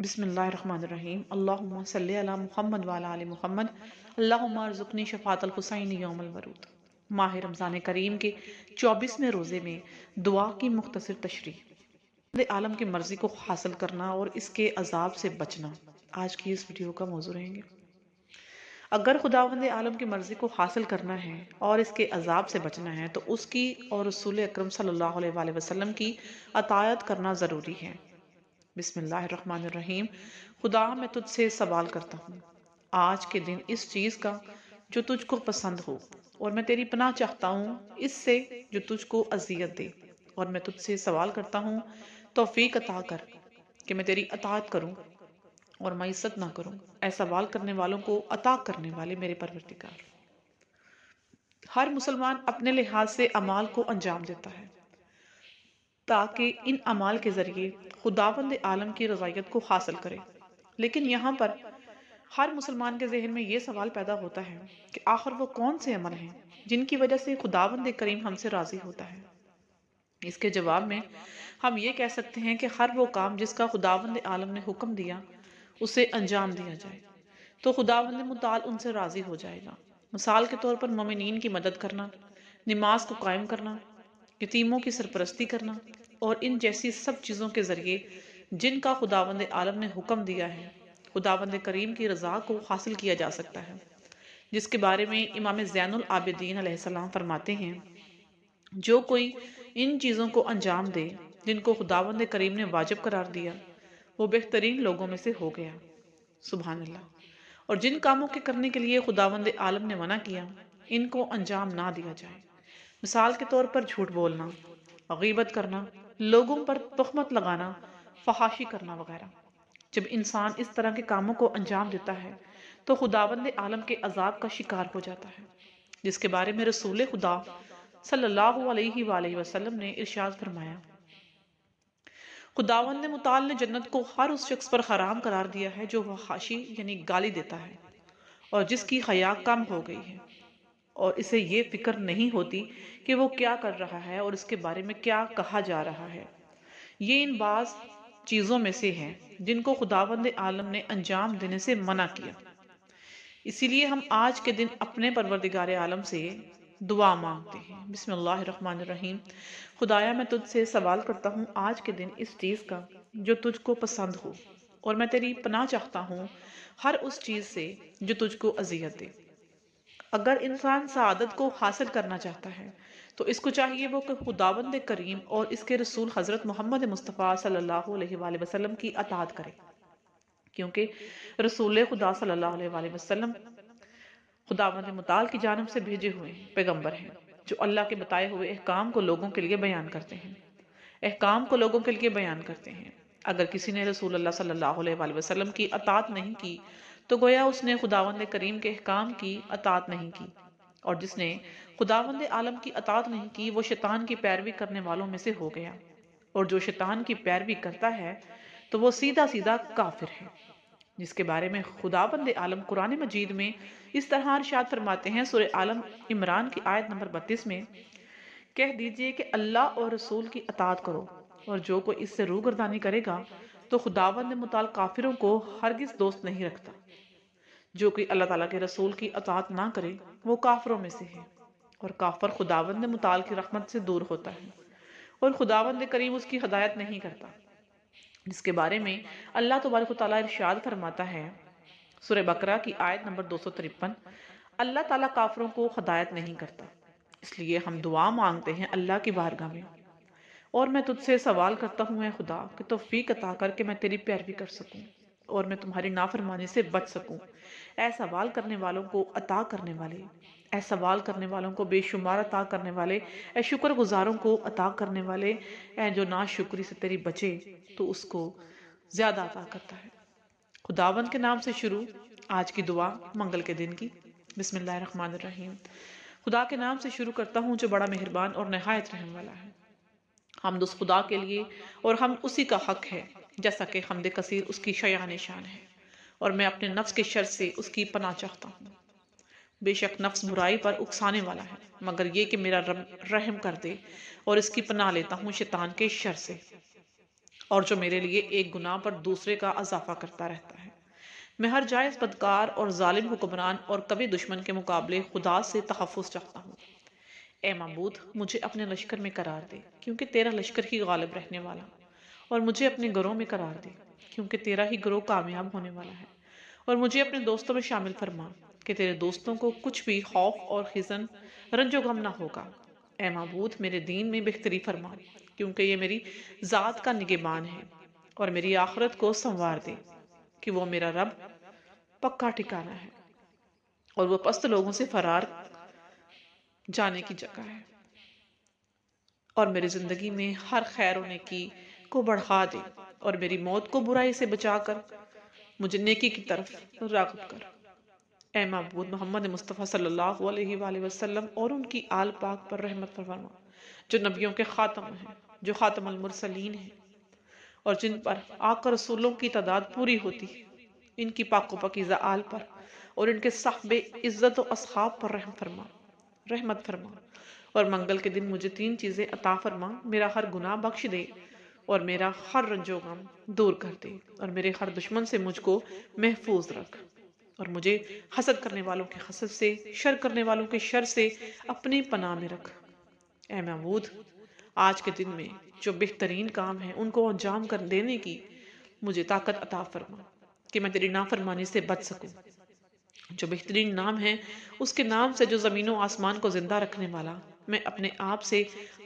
بسم اللہ الرحمن الرحیم اللہم صلی علی محمد وعلی آل محمد اللہم ارزقنی شفاعت الحسین یوم الورود۔ ماہ رمضان کریم کے 24ویں روزے میں دعا کی مختصر تشریح، خداوند عالم کی مرضی کو حاصل کرنا اور اس کے عذاب سے بچنا آج کی اس ویڈیو کا موضوع رہیں گے۔ اگر خداوند عالم کی مرضی کو حاصل کرنا ہے اور اس کے عذاب سے بچنا ہے تو اس کی اور رسول اکرم صلی اللہ علیہ وآلہ وسلم کی اطاعت کرنا ضروری ہے۔ بسم اللہ الرحمن الرحیم۔ خدا میں تجھ سے سوال کرتا ہوں آج کے دن اس چیز کا جو تجھ کو پسند ہو، اور میں تیری پناہ چاہتا ہوں اس سے جو تجھ کو اذیت دے، اور میں تجھ سے سوال کرتا ہوں توفیق عطا کر کہ میں تیری اطاعت کروں اور معصیت نہ کروں، اے سوال کرنے والوں کو عطا کرنے والے میرے پروردگار۔ ہر مسلمان اپنے لحاظ سے اعمال کو انجام دیتا ہے تاکہ ان اعمال کے ذریعے خداوند عالم کی رضایت کو حاصل کرے، لیکن یہاں پر ہر مسلمان کے ذہن میں یہ سوال پیدا ہوتا ہے کہ آخر وہ کون سے عمل ہیں جن کی وجہ سے خداوند کریم ہم سے راضی ہوتا ہے۔ اس کے جواب میں ہم یہ کہہ سکتے ہیں کہ ہر وہ کام جس کا خداوند عالم نے حکم دیا اسے انجام دیا جائے تو خداوند متعال ان سے راضی ہو جائے گا۔ مثال کے طور پر مومنین کی مدد کرنا، نماز کو قائم کرنا، یتیموں کی سرپرستی کرنا اور ان جیسی سب چیزوں کے ذریعے جن کا خداوند عالم نے حکم دیا ہے خداوند کریم کی رضا کو حاصل کیا جا سکتا ہے، جس کے بارے میں امام زین العابدین علیہ السلام فرماتے ہیں جو کوئی ان چیزوں کو انجام دے جن کو خداوند کریم نے واجب قرار دیا وہ بہترین لوگوں میں سے ہو گیا۔ سبحان اللہ۔ اور جن کاموں کے کرنے کے لیے خداوند عالم نے منع کیا ان کو انجام نہ دیا جائے، مثال کے طور پر جھوٹ بولنا، غیبت کرنا، لوگوں پر تہمت لگانا، فحاشی کرنا وغیرہ۔ جب انسان اس طرح کے کاموں کو انجام دیتا ہے تو خداوند عالم کے عذاب کا شکار ہو جاتا ہے، جس کے بارے میں رسول خدا صلی اللہ علیہ وآلہ وسلم نے ارشاد فرمایا، خداوند متعال نے جنت کو ہر اس شخص پر حرام قرار دیا ہے جو فحاشی یعنی گالی دیتا ہے اور جس کی حیا کم ہو گئی ہے اور اسے یہ فکر نہیں ہوتی کہ وہ کیا کر رہا ہے اور اس کے بارے میں کیا کہا جا رہا ہے۔ یہ ان بعض چیزوں میں سے ہے جن کو خداوند عالم نے انجام دینے سے منع کیا۔ اسی لیے ہم آج کے دن اپنے پروردگار عالم سے دعا مانگتے ہیں۔ بسم اللہ الرحمن الرحیم۔ خدایا میں تجھ سے سوال کرتا ہوں آج کے دن اس چیز کا جو تجھ کو پسند ہو، اور میں تیری پناہ چاہتا ہوں ہر اس چیز سے جو تجھ کو اذیت دے۔ اگر انسان سعادت کو حاصل کرنا چاہتا ہے تو اس کو چاہیے وہ کہ خداوند کریم اور اس کے رسول حضرت محمد مصطفیٰ صلی اللہ علیہ وآلہ وسلم کی اطاعت کرے، کیونکہ رسول خدا صلی اللہ علیہ وآلہ وسلم خداوند متعال کی جانب سے بھیجے ہوئے پیغمبر ہیں جو اللہ کے بتائے ہوئے احکام کو لوگوں کے لیے بیان کرتے ہیں، احکام کو لوگوں کے لیے بیان کرتے ہیں۔ اگر کسی نے رسول اللہ صلی اللہ علیہ وآلہ وسلم کی اطاعت نہیں کی تو گویا اس نے خداوند کریم کے احکام کی اطاعت نہیں کی، اور جس نے خداوند عالم کی اطاعت نہیں کی وہ شیطان کی پیروی کرنے والوں میں سے ہو گیا، اور جو شیطان کی پیروی کرتا ہے تو وہ سیدھا سیدھا کافر ہے، جس کے بارے میں خداوند عالم قرآن مجید میں اس طرح ارشاد فرماتے ہیں سورہ آل عمران کی آیت نمبر 32 میں، کہہ دیجئے کہ اللہ اور رسول کی اطاعت کرو، اور جو کوئی اس سے روگردانی کرے گا تو خداوند متعال کافروں کو ہرگز دوست نہیں رکھتا۔ جو کوئی اللہ تعالیٰ کے رسول کی اطاعت نہ کرے وہ کافروں میں سے ہے، اور کافر خداوند متعال کی رحمت سے دور ہوتا ہے، اور خداوند کریم اس کی ہدایت نہیں کرتا، جس کے بارے میں اللہ تبارک و تعالیٰ ارشاد فرماتا ہے سورہ بقرہ کی آیت نمبر 253، اللہ تعالیٰ کافروں کو ہدایت نہیں کرتا۔ اس لیے ہم دعا مانگتے ہیں اللہ کی بارگاہ میں، اور میں تجھ سے سوال کرتا ہوں اے خدا کہ توفیق عطا کر کے میں تیری پیروی کر سکوں اور میں تمہاری نافرمانی سے بچ سکوں، اے سوال کرنے والوں کو عطا کرنے والے، اے سوال کرنے والوں کو بے شمار عطا کرنے والے، اے شکر گزاروں کو عطا کرنے والے، اے جو ناشکری سے تیری بچے تو اس کو زیادہ عطا کرتا ہے۔ خداوند کے نام سے شروع آج کی دعا منگل کے دن کی۔ بسم اللہ الرحمن الرحیم۔ خدا کے نام سے شروع کرتا ہوں جو بڑا مہربان اور نہایت رحم والا ہے۔ حمد اس خدا کے لیے اور ہم اسی کا حق ہے، جیسا کہ حمد کثیر اس کی شایان شان ہے، اور میں اپنے نفس کے شر سے اس کی پناہ چاہتا ہوں۔ بے شک نفس برائی پر اکسانے والا ہے، مگر یہ کہ میرا رب رحم کر دے، اور اس کی پناہ لیتا ہوں شیطان کے شر سے۔ اور جو میرے لیے ایک گناہ پر دوسرے کا اضافہ کرتا رہتا ہے۔ میں ہر جائز بدکار اور ظالم حکمران اور کبھی دشمن کے مقابلے خدا سے تحفظ چاہتا ہوں۔ اے معبود، مجھے اپنے لشکر میں قرار دے، کیونکہ تیرا لشکر ہی غالب رہنے والا، اور مجھے اپنے گروہ میں قرار دے، کیونکہ تیرا ہی گروہ کامیاب ہونے والا ہے، اور مجھے اپنے دوستوں میں شامل فرما، کہ تیرے دوستوں کو کچھ بھی خوف اور حزن، رنج و غم نہ ہوگا۔ اے معبود، میرے دین میں بہتری فرما، کیونکہ یہ میری ذات کا نگہبان ہے، اور میری آخرت کو سنوار دے، کہ وہ میرا رب پکا ٹھکانہ ہے، اور وہ پست لوگوں سے فرار جانے کی جگہ ہے، اور میری زندگی میں ہر خیر و نیکی کو بڑھا دے، اور میری موت کو برائی سے بچا کر مجھے نیکی کی طرف راغب کر۔ اے معبود، محمد مصطفیٰ صلی اللہ علیہ وآلہ وسلم اور ان کی آل پاک پر رحمت فرما، جو نبیوں کے خاتم ہیں، جو خاتم المرسلین ہیں، اور جن پر آقا رسولوں کی تعداد پوری ہوتی ہے، ان کی پاک و پاکیزہ آل پر اور ان کے صحب عزت و اصحاب پر رحمت فرما، اور منگل کے دن مجھے 3 چیزیں عطا فرما: میرا ہر گناہ بخش دے، اور میرا ہر رنج و غم دور کر دے، اور میرے ہر دشمن سے مجھ کو محفوظ رکھ، اور مجھے حسد کرنے والوں کے حسد سے، شر کرنے والوں کے شر سے اپنی پناہ میں رکھ۔ اے معبود، آج کے دن میں جو بہترین کام ہیں ان کو انجام کر دینے کی مجھے طاقت عطا فرما، کہ میں تیری نافرمانی سے بچ سکوں۔ جو بہترین نام ہے، اس کے نام سے جو زمین و آسمان کو زندہ رکھنے والا، میں اپنے آپ سے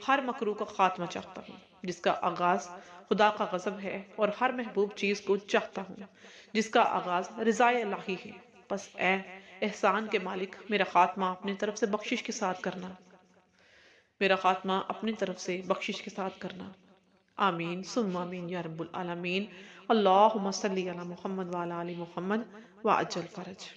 ہر مکروہ کا خاتمہ چاہتا ہوں، جس کا آغاز خدا کا غضب ہے، اور ہر محبوب چیز کو چاہتا ہوں، جس کا آغاز رضا الہی ہے۔ پس اے احسان کے مالک، میرا خاتمہ اپنی طرف سے بخشش کے ساتھ کرنا، میرا خاتمہ اپنی طرف سے بخشش کے ساتھ کرنا۔ آمین ثم آمین یا رب العالمین۔ اللہم صلی علی محمد وعلی آل محمد وعجل فرج۔